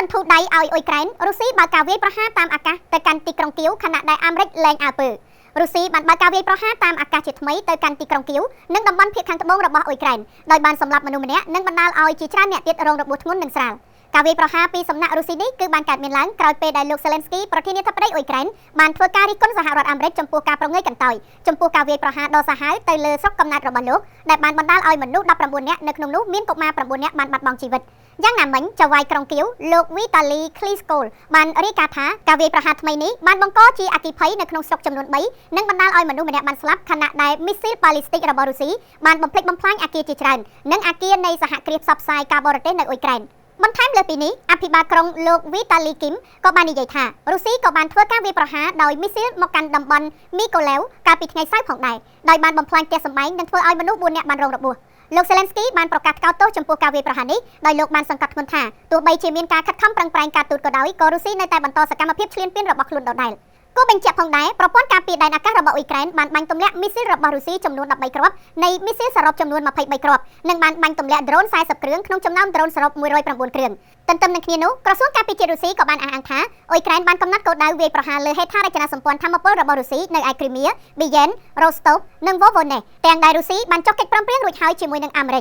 បន្ធូរដៃឲ្យអ៊ុយក្រែនរុស្ស៊ីបើកការវាយប្រហារតាមអាកាសទៅកាន់ទីក្រុងគៀវខណៈដែលអាមេរិកលែងអើពើរុស្ស៊ីបានបើកការវាយប្រហារតាមអាកាសជាថ្មីទៅកាន់ទីក្រុងគៀវនិងតំបន់ភាគខាងត្បូងរបស់អ៊ុយក្រែនដោយបានសម្លាប់មនុស្សម្នាក់និងបណ្ដាលឲ្យជាច្រើនអ្នកទៀតរងរបួសធ្ងន់និងស្រាលការវាយប្រហារពីសំណាក់រុស្ស៊ីនេះគឺបានកើតមានឡើងក្រោយពេលដែលលោក Zelensky ប្រធានាធិបតីអ៊ុយក្រែនបានធ្វើការរិះគន់សហរដ្ឋអាមេរិកចំពោះការប្រងើយកន្តើយចំពោះការវាយប្រហារដ៏សាហាវទៅលើស្រុកកំណើតរបស់លោកដែលបានបណ្ដាលឲ្យមនុស្ស19នាក់នៅក្នុងនោះមានកុមារ9នាក់បានបាត់បង់ជីវិតយ៉ាងណាមិញចៅហ្វាយក្រុងគៀវលោក Vitaly Klitschko បានរាយការណ៍ថាការវាយប្រហារថ្មីនេះបានបង្កជាអគ្គិភ័យនៅក្នុងស្រុកចំនួន3និងបណ្ដាលឲ្យមនុស្សម្នាក់បានស្លាប់ខណៈដែលមីស៊ីលប៉ាឡេស្ទិករបស់រុស្ស៊ីបានបំផ្លិចបំផ្លាញអគារជាច្រើននិងអគារនៃសហគ្រាសផ្សព្វផ្សាយការបរទេសនៅអ៊ុយក្រែនបន្ថែមលើពីនេះអភិបាលក្រុងលោក Vitaly Kim ក៏បាននិយាយថារុស្ស៊ីក៏បានធ្វើការវាយប្រហារដោយមីស៊ីលមកកាន់តំបន់មីកូឡេវកាលពីថ្ងៃសៅរ៍ផងដែរដោយបានបំផ្លាញផ្ទះសម្បែងនិងធ្វើឲ្យមនុស្ស4នាក់បានរងរបួសលោក Zelensky បានប្រកាសថ្កោលទោសចំពោះការវាយប្រហារនេះដោយលោកបានសង្កត់ធ្ងន់ថាទោះបីជាមានការខិតខំប្រឹងប្រែងការទូតក៏ដោយក៏រុស្ស៊ីនៅតែបន្តសកម្មភាពឈ្លានពានរបស់ខ្លួនដដែលគូបញ្ជាក់ផងដែរប្រព័ន្ធការពារដែនអាកាសរបស់អ៊ុយក្រែនបានបាញ់ទម្លាក់មីស៊ីលរបស់រុស្ស៊ីចំនួន13គ្រាប់នៃមីស៊ីលសរុបចំនួន23គ្រាប់និងបានបាញ់ទម្លាក់ដ្រូន40គ្រឿងក្នុងចំណោមដ្រូនសរុប109គ្រឿងទន្ទឹមនឹងគ្នានោះក្រសួងការពារជាតិរុស្ស៊ីក៏បានអះអាងថាអ៊ុយក្រែនបានកំណត់គោលដៅវាយប្រហារលើហេដ្ឋារចនាសម្ព័ន្ធថាមពលរបស់រុស្ស៊ីនៅឯគ្រីមៀ ប៊ីយ៉ែន រ៉ូស្តូវនិងវ៉ូវ៉ូណេសទាំងដែលរុស្ស៊ីបានចុះកិច្ចព្រមព្រៀងរួចហើយជាមួយនឹងអាមេរិក